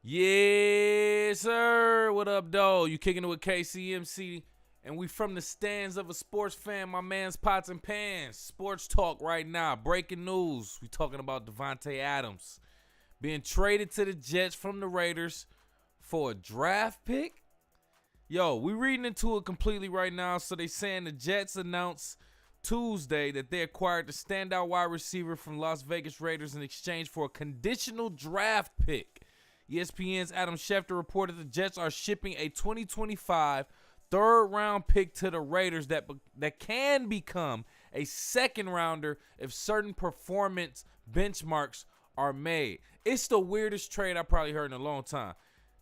Yes, sir. What up, dog? You kicking it with KCMC, and we from the stands of a sports fan. My man's Pots and Pans. Sports talk right now. Breaking news. We talking about DaVante Adams being traded to the Jets from the Raiders for a draft pick. Yo, we reading into it completely right now. So they saying the Jets announced Tuesday that they acquired the standout wide receiver from Las Vegas Raiders in exchange for a conditional draft pick. ESPN's Adam Schefter reported the Jets are shipping a 2025 third-round pick to the Raiders that can become a second-rounder if certain performance benchmarks are made. It's the weirdest trade I probably heard in a long time.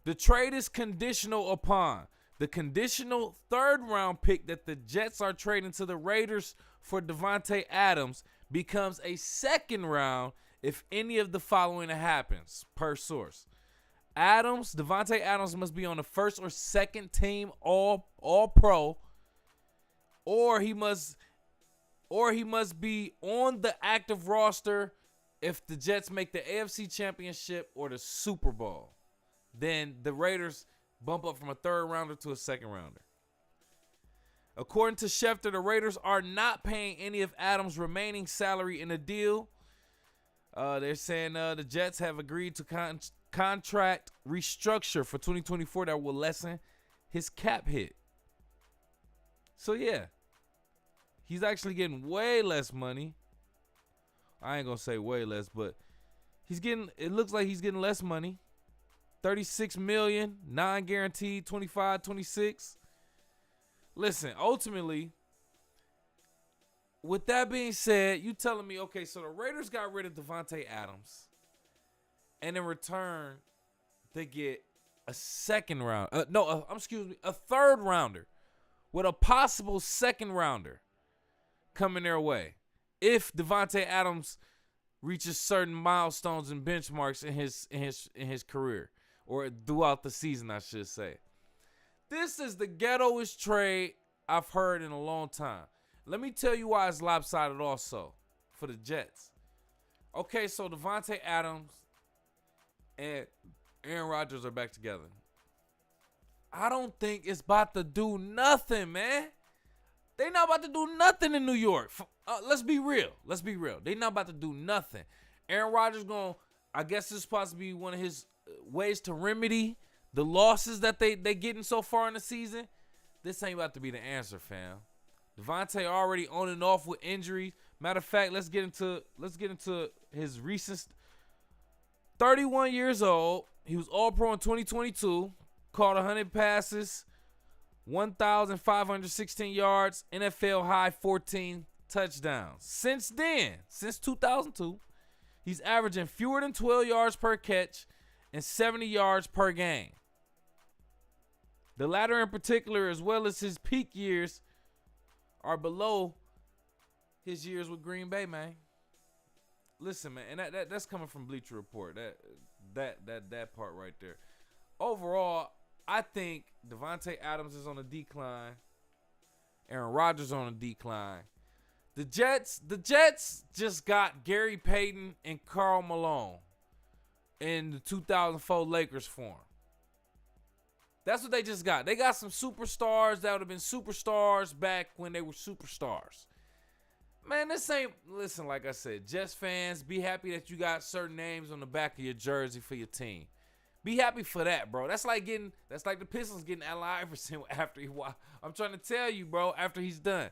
The trade is conditional upon the conditional third-round pick that the Jets are trading to the Raiders for DaVante Adams becomes a second round if any of the following happens, per source. DaVante Adams must be on the first or second team all pro, or he must be on the active roster if the Jets make the AFC Championship or the Super Bowl. Then the Raiders bump up from a third rounder to a second rounder. According to Schefter, the Raiders are not paying any of Adams' remaining salary in the deal. They're saying the Jets have agreed to contract restructure for 2024 that will lessen his cap hit. So yeah, he's actually getting way less money. I ain't gonna say way less, but it looks like he's getting less money. $36 million, non-guaranteed, 25, 26. Listen, ultimately, with that being said, you telling me, okay, so the Raiders got rid of DaVante Adams, and in return, they get a second round. A third rounder with a possible second rounder coming their way if DaVante Adams reaches certain milestones and benchmarks in his career, or throughout the season, I should say. This is the ghettoest trade I've heard in a long time. Let me tell you why it's lopsided also for the Jets. Okay, so DaVante Adams and Aaron Rodgers are back together. I don't think it's about to do nothing, man. They not about to do nothing in New York. Let's be real. They not about to do nothing. Aaron Rodgers I guess this is supposed to be one of his ways to remedy the losses that they getting so far in the season. This ain't about to be the answer, fam. DaVante already on and off with injuries. Matter of fact, let's get into his recent. 31 years old. He was All-Pro in 2022. Caught 100 passes, 1,516 yards, NFL high 14 touchdowns. Since then, since 2002, he's averaging fewer than 12 yards per catch and 70 yards per game. The latter in particular, as well as his peak years, are below his years with Green Bay, man. Listen, man, and that's coming from Bleacher Report. That part right there. Overall, I think DaVante Adams is on a decline. Aaron Rodgers on a decline. The Jets just got Gary Payton and Karl Malone in the 2004 Lakers form. That's what they just got. They got some superstars that would have been superstars back when they were superstars. Man, this ain't, listen, like I said, Jets fans, be happy that you got certain names on the back of your jersey for your team. Be happy for that, bro. That's like the Pistons getting Allen Iverson after I'm trying to tell you, bro, after he's done.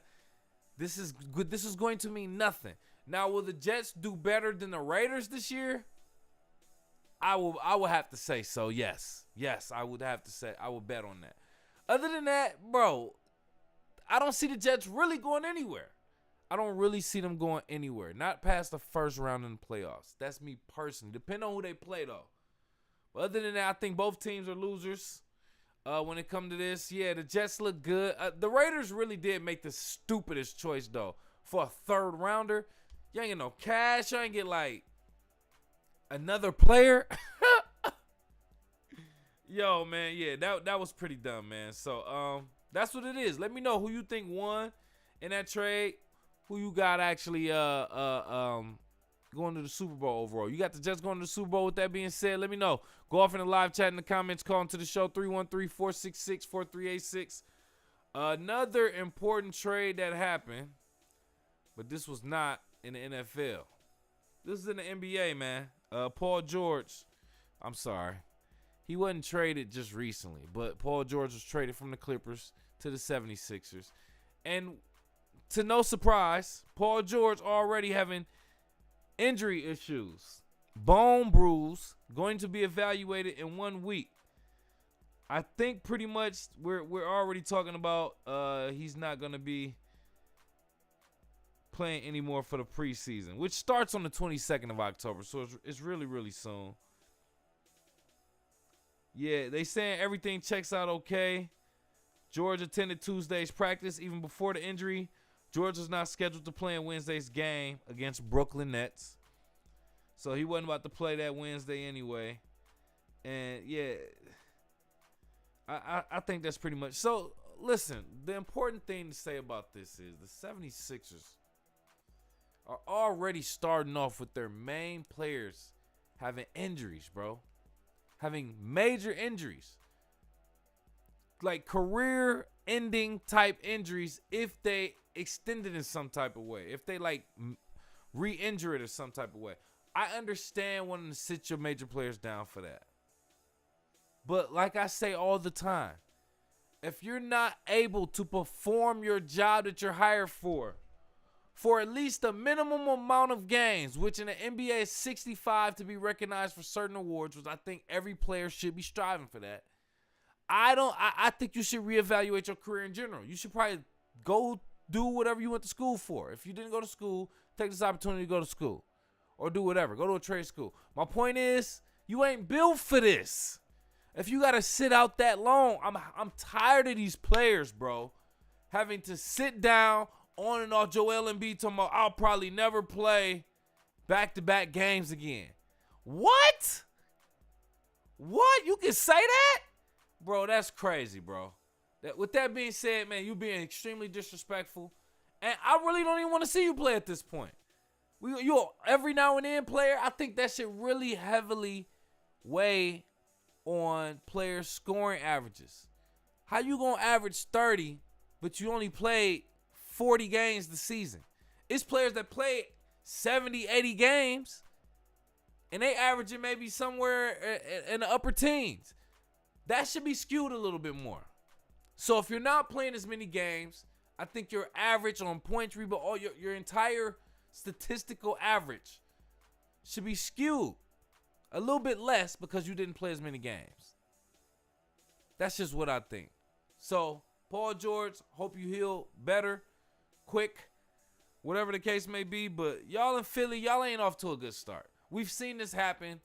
This is good. This is going to mean nothing. Now, will the Jets do better than the Raiders this year? I will have to say so, yes. Yes, I would have to say, I would bet on that. Other than that, bro, I don't see the Jets really going anywhere. I don't really see them going anywhere. Not past the first round in the playoffs. That's me personally. Depending on who they play, though. But other than that, I think both teams are losers when it comes to this. Yeah, the Jets look good. The Raiders really did make the stupidest choice, though. For a third rounder, you ain't get no cash. You ain't get, like, another player. Yo, man, yeah, that was pretty dumb, man. So, that's what it is. Let me know who you think won in that trade. Who you got actually going to the Super Bowl overall. You got the Jets going to the Super Bowl. With that being said, let me know. Go off in the live chat in the comments. Call into the show 313-466-4386. Another important trade that happened, but this was not in the NFL. This is in the NBA, man. Paul George, I'm sorry. He wasn't traded just recently, but Paul George was traded from the Clippers to the 76ers. And to no surprise, Paul George already having injury issues. Bone bruise, going to be evaluated in 1 week. I think pretty much we're already talking about he's not going to be playing anymore for the preseason, which starts on the 22nd of October, so it's really, really soon. Yeah, they saying everything checks out okay. George attended Tuesday's practice. Even before the injury, George was not scheduled to play in Wednesday's game against Brooklyn Nets. So he wasn't about to play that Wednesday anyway. And, yeah, I think that's pretty much. So, listen, the important thing to say about this is the 76ers are already starting off with their main players having injuries, bro. Having major injuries. Like career-ending type injuries if they extend it in some type of way. If they, like, re-injure it in some type of way. I understand wanting to sit your major players down for that. But like I say all the time, if you're not able to perform your job that you're hired for at least a minimum amount of games, which in the NBA is 65 to be recognized for certain awards, which I think every player should be striving for that. I think you should reevaluate your career in general. You should probably go do whatever you went to school for. If you didn't go to school, take this opportunity to go to school. Or do whatever. Go to a trade school. My point is, you ain't built for this. If you got to sit out that long, I'm tired of these players, bro, having to sit down on and off. Joel Embiid talking about, I'll probably never play back-to-back games again. What? What? You can say that? Bro, that's crazy, bro. With that being said, man, you being extremely disrespectful. And I really don't even want to see you play at this point. You every now and then player, I think that should really heavily weigh on players' scoring averages. How you going to average 30, but you only played 40 games this season? It's players that play 70, 80 games, and they averaging maybe somewhere in the upper teens. That should be skewed a little bit more. So if you're not playing as many games, I think your average on points, rebound, all your entire statistical average should be skewed a little bit less because you didn't play as many games. That's just what I think. So, Paul George, hope you heal better, quick, whatever the case may be. But y'all in Philly, y'all ain't off to a good start. We've seen this happen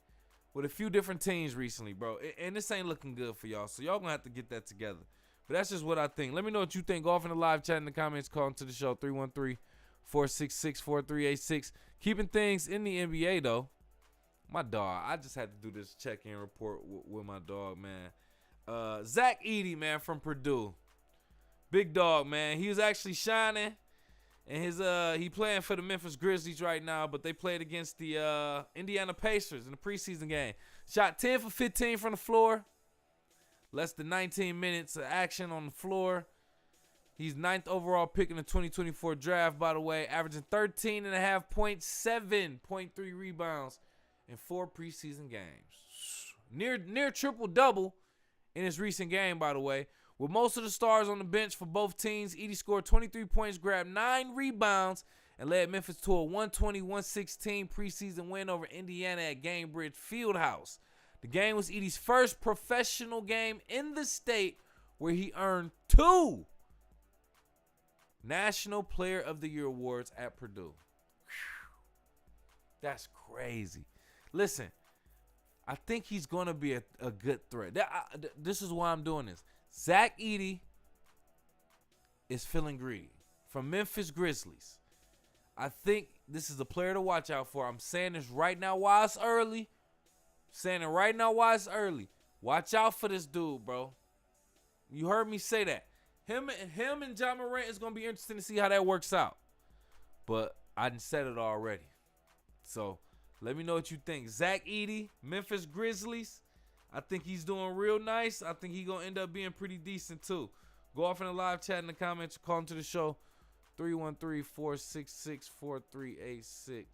with a few different teams recently, bro. And this ain't looking good for y'all. So, y'all going to have to get that together. But that's just what I think. Let me know what you think. Go off in the live chat in the comments. Call into the show, 313-466-4386. Keeping things in the NBA, though. My dog, I just had to do this check-in report with my dog, man. Zach Edey, man, from Purdue. Big dog, man. He was actually shining. And he playing for the Memphis Grizzlies right now, but they played against the Indiana Pacers in the preseason game. Shot 10 for 15 from the floor. Less than 19 minutes of action on the floor. He's 9th overall pick in the 2024 draft, by the way, averaging 13.5 points, 7.3 rebounds in 4 preseason games. Near triple-double in his recent game, by the way. With most of the stars on the bench for both teams, Edey scored 23 points, grabbed 9 rebounds, and led Memphis to a 120-116 preseason win over Indiana at Gainbridge Fieldhouse. The game was Edey's first professional game in the state where he earned 2 National Player of the Year awards at Purdue. Whew. That's crazy. Listen, I think he's going to be a good threat. This is why I'm doing this. Zach Edey is feeling greedy from Memphis Grizzlies. I think this is a player to watch out for. I'm saying this right now while it's early. Watch out for this dude, bro. You heard me say that. Him and Ja Morant is going to be interesting to see how that works out. But I done said it already. So let me know what you think. Zach Edey, Memphis Grizzlies. I think he's doing real nice. I think he's going to end up being pretty decent too. Go off in the live chat in the comments. Call into the show. 313-466-4386.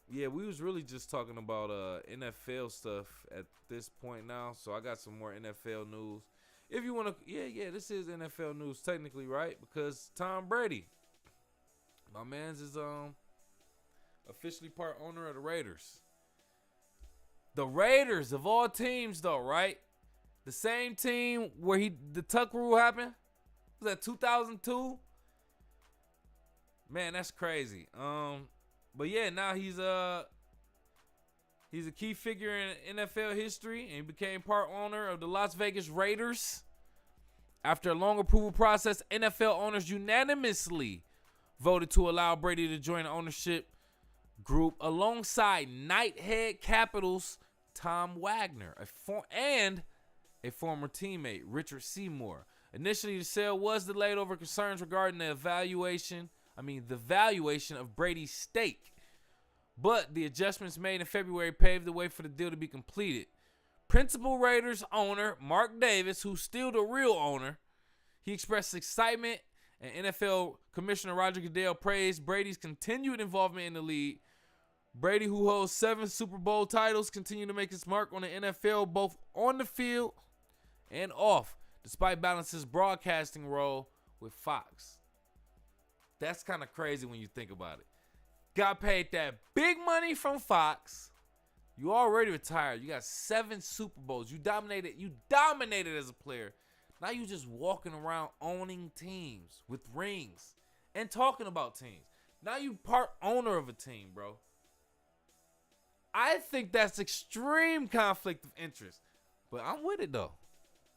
Yeah, we was really just talking about NFL stuff at this point now. So I got some more NFL news. If you want to, yeah, this is NFL news technically, right? Because Tom Brady, my man's is officially part owner of the Raiders. The Raiders of all teams, though, right? The same team where the Tuck rule happened. Was that 2002? Man, that's crazy. But yeah, now he's a key figure in NFL history, and he became part owner of the Las Vegas Raiders. After a long approval process, NFL owners unanimously voted to allow Brady to join the ownership group alongside Knighthead Capital's Tom Wagner, and a former teammate, Richard Seymour. Initially, the sale was delayed over concerns regarding the valuation of Brady's stake. But the adjustments made in February paved the way for the deal to be completed. Principal Raiders owner Mark Davis, who's still the real owner, he expressed excitement, and NFL Commissioner Roger Goodell praised Brady's continued involvement in the league. Brady, who holds 7 Super Bowl titles, continued to make his mark on the NFL both on the field and off, despite balancing his broadcasting role with Fox. That's kind of crazy when you think about it. Got paid that big money from Fox. You already retired. You got 7 Super Bowls. You dominated as a player. Now you just walking around owning teams with rings and talking about teams. Now you part owner of a team, bro. I think that's extreme conflict of interest. But I'm with it, though.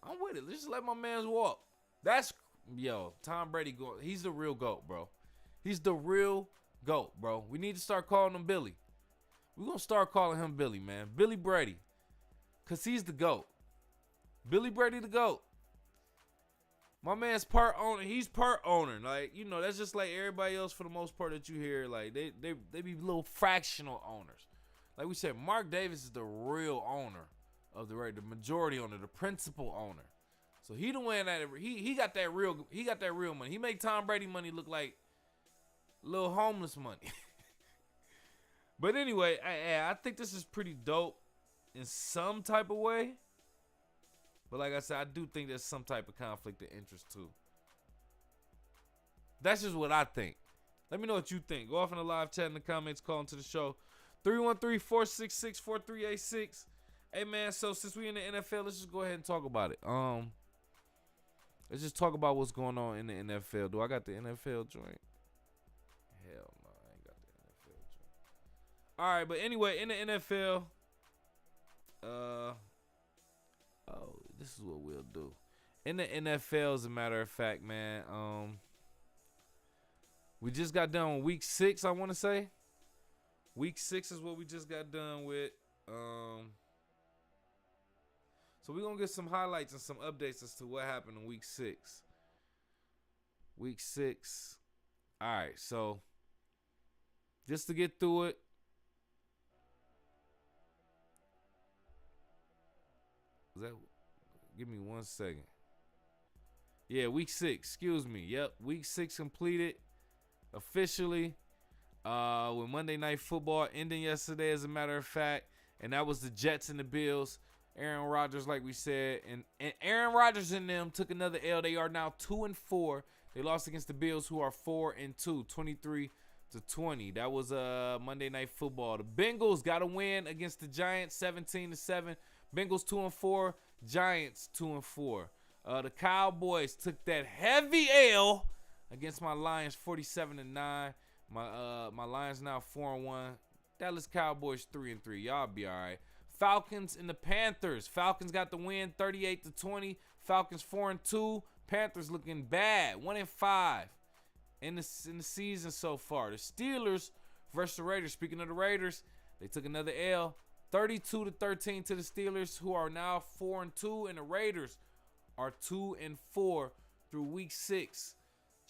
I'm with it. Let's just let my mans walk. Tom Brady, he's the real GOAT, bro. He's the real GOAT, bro. We need to start calling him Billy. We're going to start calling him Billy, man. Billy Brady. Because he's the GOAT. Billy Brady the GOAT. My man's part owner. He's part owner. Like, that's just like everybody else for the most part that you hear. Like, they be little fractional owners. Like we said, Mark Davis is the real owner of the Raiders, the majority owner, the principal owner. So he the one that he got that real money. He make Tom Brady money look like little homeless money. But anyway, I think this is pretty dope in some type of way. But like I said, I do think there's some type of conflict of interest too. That's just what I think. Let me know what you think. Go off in the live chat in the comments, call into the show. 313-466-4386. Hey man, so since we in the NFL, let's just go ahead and talk about it. Let's just talk about what's going on in the NFL. Do I got the NFL joint? Hell no, I ain't got the NFL joint. All right, but anyway, in the NFL, this is what we'll do. In the NFL, as a matter of fact, man, we just got done with week 6, I want to say. Week 6 is what we just got done with. So we're going to get some highlights and some updates as to what happened in week 6. Week 6. All right, so just to get through it. Give me 1 second. Yeah, week 6. Excuse me. Yep, week 6 completed officially. With Monday Night Football ending yesterday, as a matter of fact, and that was the Jets and the Bills. Aaron Rodgers, like we said, and Aaron Rodgers and them took another L. They are now 2-4. They lost against the Bills, who are 4-2, 23-20. That was Monday Night Football. The Bengals got a win against the Giants, 17-7. Bengals 2-4, Giants 2-4. The Cowboys took that heavy L against my Lions, 47-9. My Lions now 4-1. Dallas Cowboys 3-3. Y'all be all right. Falcons and the Panthers. Falcons got the win, 38-20. Falcons 4-2. Panthers looking bad, 1-5 in the season so far. The Steelers versus the Raiders. Speaking of the Raiders, they took another L, 32-13 to the Steelers, who are now 4-2, and the Raiders are 2-4 through week 6.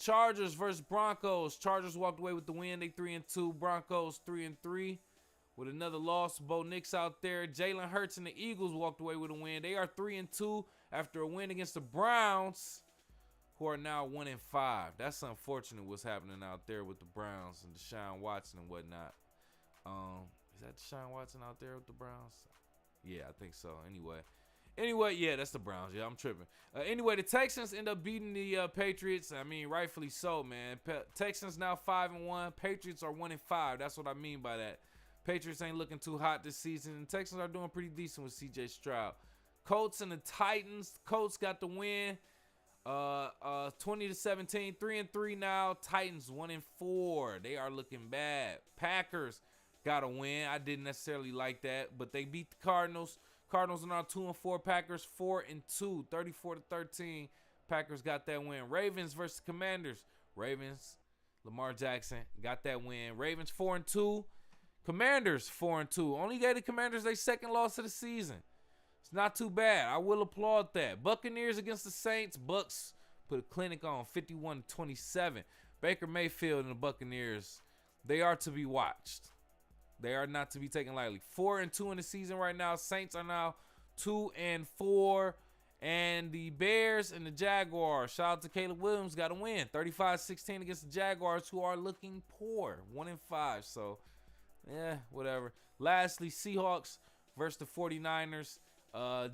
Chargers versus Broncos. Chargers walked away with the win. They 3-2. Broncos 3-3 with another loss. Bo Nix out there. Jalen Hurts and the Eagles walked away with a win. They are 3-2 after a win against the Browns, who are now 1-5. That's unfortunate what's happening out there with the Browns and Deshaun Watson and whatnot. Is that Deshaun Watson out there with the Browns? Yeah, I think so. Anyway, yeah, that's the Browns. Yeah, I'm tripping. Anyway, the Texans end up beating the Patriots. I mean, rightfully so, man. Texans now 5-1. Patriots are 1-5. That's what I mean by that. Patriots ain't looking too hot this season. And Texans are doing pretty decent with C.J. Stroud. Colts and the Titans. Colts got the win. 20-17. 3-3 now. Titans 1-4. They are looking bad. Packers got a win. I didn't necessarily like that, but they beat the Cardinals. Cardinals are now 2-4. Packers 4-2. 34-13. Packers got that win. Ravens versus Commanders. Ravens, Lamar Jackson got that win. Ravens 4-2. Commanders 4-2. Only gave the Commanders their second loss of the season. It's not too bad. I will applaud that. Buccaneers against the Saints. Bucks put a clinic on 51-27. Baker Mayfield and the Buccaneers, they are to be watched. They are not to be taken lightly. 4-2 in the season right now. Saints are now 2-4. And the Bears and the Jaguars, shout out to Caleb Williams, got a win. 35-16 against the Jaguars, who are looking poor. 1-5. So, yeah, whatever. Lastly, Seahawks versus the 49ers.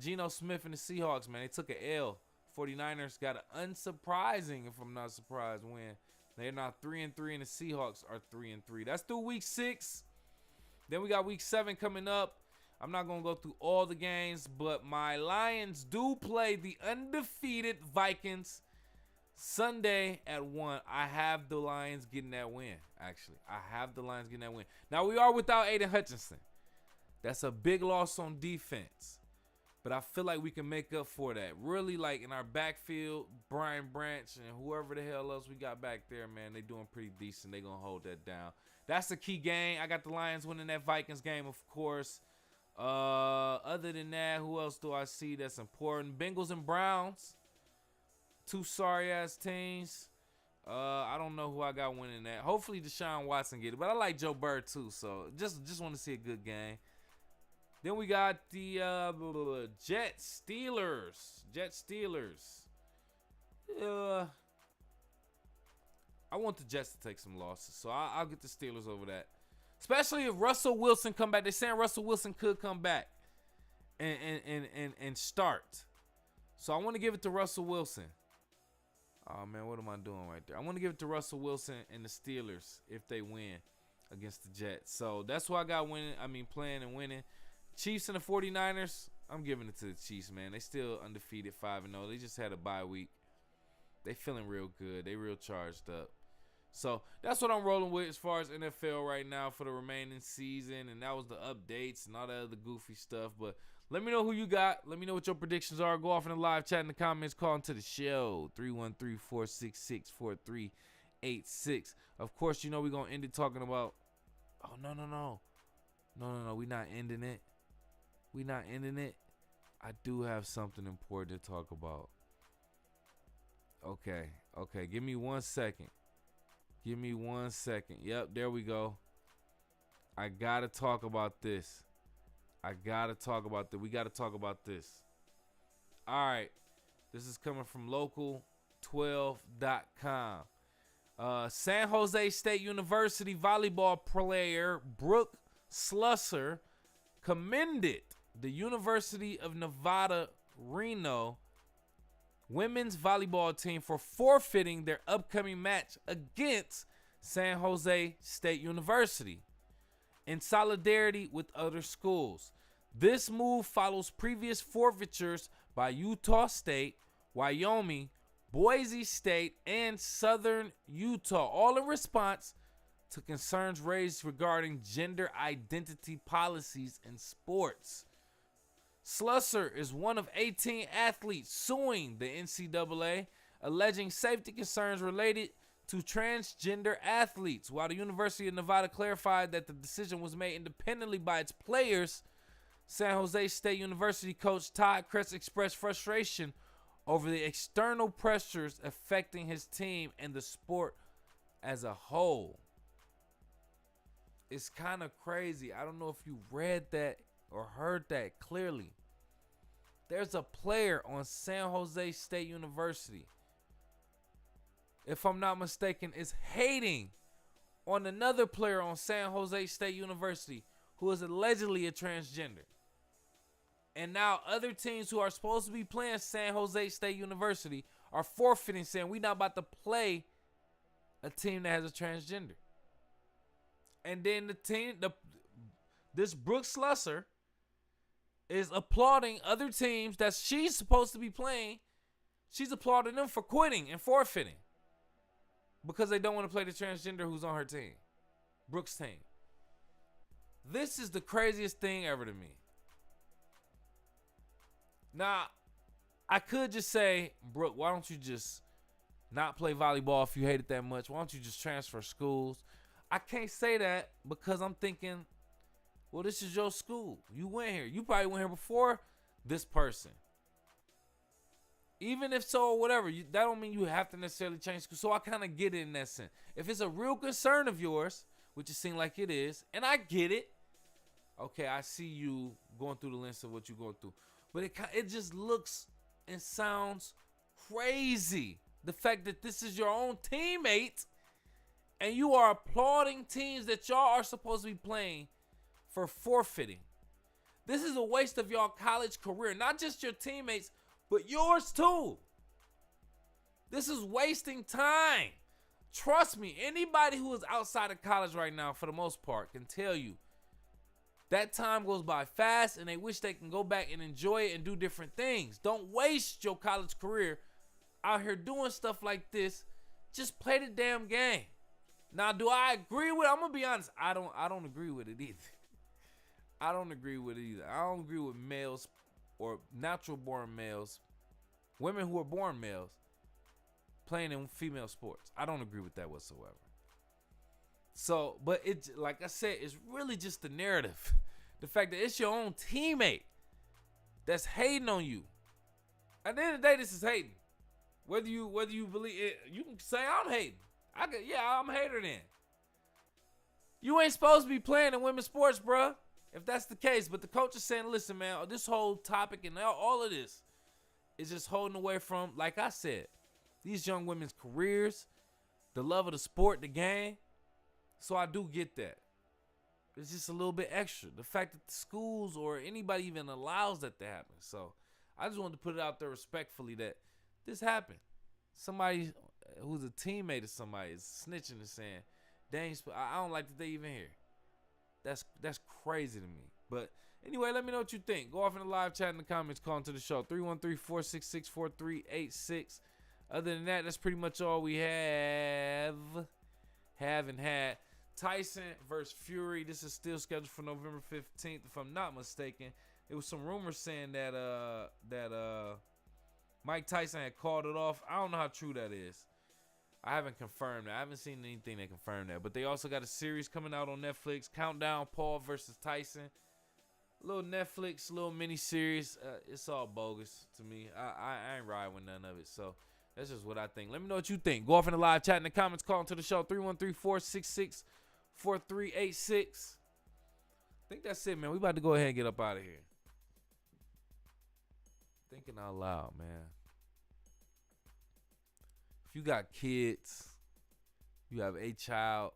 Geno Smith and the Seahawks, man, they took an L. 49ers got an unsurprising, if I'm not surprised, win. They're now 3-3, and the Seahawks are 3-3. That's through week 6. Then we got week 7 coming up. I'm not going to go through all the games, but my Lions do play the undefeated Vikings Sunday at 1. I have the Lions getting that win, actually. I have the Lions getting that win. Now, we are without Aiden Hutchinson. That's a big loss on defense. But I feel like we can make up for that. Really, like in our backfield, Brian Branch and whoever the hell else we got back there, man, they doing pretty decent. They going to hold that down. That's the key game. I got the Lions winning that Vikings game, of course. Other than that, who else do I see that's important? Bengals and Browns. Two sorry-ass teams. I don't know who I got winning that. Hopefully Deshaun Watson get it. But I like Joe Burrow, too. So just want to see a good game. Then we got the Jets Steelers. I want the Jets to take some losses, so I'll get the Steelers over that. Especially if Russell Wilson come back. They're saying Russell Wilson could come back and start. So I want to give it to Russell Wilson. Oh, man, what am I doing right there? I want to give it to Russell Wilson and the Steelers if they win against the Jets. So that's why I got playing and winning. Chiefs and the 49ers, I'm giving it to the Chiefs, man. They still undefeated 5-0. They just had a bye week. They feeling real good. They real charged up. So that's what I'm rolling with as far as NFL right now for the remaining season. And that was the updates and all that other goofy stuff. But let me know who you got. Let me know what your predictions are. Go off in the live chat in the comments. Call into the show. 313-466-4386. Of course, you know we're going to end it talking about. Oh, no. No. We're not ending it. I do have something important to talk about. Okay. Give me 1 second. Yep, there we go. I got to talk about this. We got to talk about this. All right. This is coming from local12.com. San Jose State University volleyball player Brooke Slusser commended the University of Nevada, Reno women's volleyball team for forfeiting their upcoming match against San Jose State University in solidarity with other schools. This move follows previous forfeitures by Utah State, Wyoming, Boise State, and Southern Utah, all in response to concerns raised regarding gender identity policies in sports. Slusser is one of 18 athletes suing the NCAA, alleging safety concerns related to transgender athletes. While the University of Nevada clarified that the decision was made independently by its players, San Jose State University coach Todd Kress expressed frustration over the external pressures affecting his team and the sport as a whole. It's kind of crazy. I don't know if you read that or heard that clearly. There's a player on San Jose State University, if I'm not mistaken, is hating on another player on San Jose State University who is allegedly a transgender. And now other teams who are supposed to be playing San Jose State University are forfeiting, saying we're not about to play a team that has a transgender. And then this Brooke Slusser is applauding other teams that she's supposed to be playing. She's applauding them for quitting and forfeiting because they don't want to play the transgender who's on her team, Brooke's team. This is the craziest thing ever to me. Now, I could just say, Brooke, why don't you just not play volleyball if you hate it that much? Why don't you just transfer schools? I can't say that because I'm thinking, well, this is your school. You went here. You probably went here before this person. Even if so or whatever, that don't mean you have to necessarily change school. So I kind of get it in that sense. If it's a real concern of yours, which it seems like it is, and I get it, okay, I see you going through the lens of what you're going through. But it just looks and sounds crazy. The fact that this is your own teammate and you are applauding teams that y'all are supposed to be playing for forfeiting. This is a waste of y'all college career. Not just your teammates, but yours too. This is wasting time. Trust me, anybody who is outside of college right now, for the most part, can tell you that time goes by fast and they wish they can go back and enjoy it and do different things. Don't waste your college career out here doing stuff like this. Just play the damn game. Now, do I agree with it? I'm going to be honest. I don't agree with it either. I don't agree with it either. I don't agree with males or natural born males, women who are born males, playing in female sports. I don't agree with that whatsoever. So, but it's like I said, it's really just the narrative. The fact that it's your own teammate that's hating on you. At the end of the day, this is hating. Whether you believe it, you can say I'm hating. I'm a hater then. You ain't supposed to be playing in women's sports, bruh, if that's the case. But the coach is saying, listen, man, this whole topic and all of this is just holding away from, like I said, these young women's careers, the love of the sport, the game. So I do get that. It's just a little bit extra. The fact that the schools or anybody even allows that to happen. So I just wanted to put it out there respectfully that this happened. Somebody who's a teammate of somebody is snitching and saying, dang, I don't like that they even here. That's crazy to me. But anyway, let me know what you think. Go off in the live chat in the comments. Call into the show. 313-466-4386. Other than that, that's pretty much all we have and had. Tyson versus Fury. This is still scheduled for November 15th, if I'm not mistaken. There was some rumors saying that Mike Tyson had called it off. I don't know how true that is. I haven't confirmed that. I haven't seen anything that confirmed that. But they also got a series coming out on Netflix. Countdown, Paul versus Tyson. Little Netflix, little mini series. It's all bogus to me. I ain't riding with none of it. So that's just what I think. Let me know what you think. Go off in the live chat in the comments. Call into the show. 313-466-4386. I think that's it, man. We about to go ahead and get up out of here. Thinking out loud, man. If you got kids, you have a child.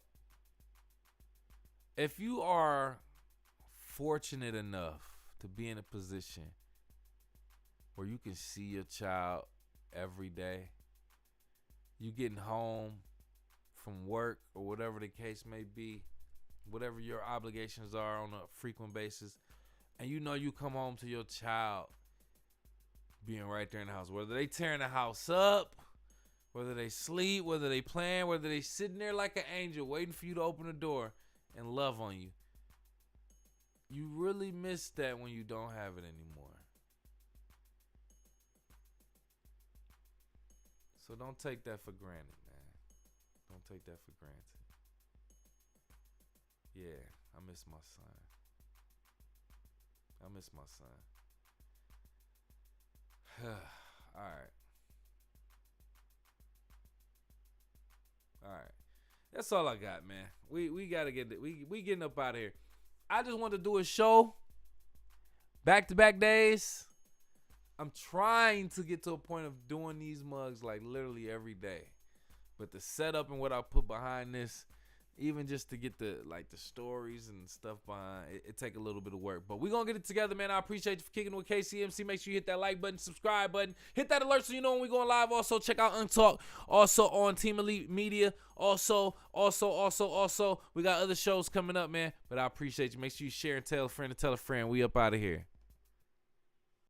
If you are fortunate enough to be in a position where you can see your child every day, you getting home from work or whatever the case may be, whatever your obligations are on a frequent basis, and you know you come home to your child being right there in the house, whether they tearing the house up, whether they sleep, whether they playing, whether they sitting there like an angel waiting for you to open the door and love on you. You really miss that when you don't have it anymore. So don't take that for granted, man. Don't take that for granted. Yeah, I miss my son. I miss my son. All right. That's all I got, man. We gotta get it. We getting up out of here. I just want to do a show. Back-to-back days. I'm trying to get to a point of doing these mugs like literally every day. But the setup and what I put behind this, even just to get the stories and stuff behind, it take a little bit of work. But we gonna get it together, man. I appreciate you for kicking with KCMC. Make sure you hit that like button, subscribe button, hit that alert so you know when we going live. Also, check out Untalk. Also on Team Elite Media. Also, we got other shows coming up, man. But I appreciate you. Make sure you share and tell a friend to tell a friend. We up out of here.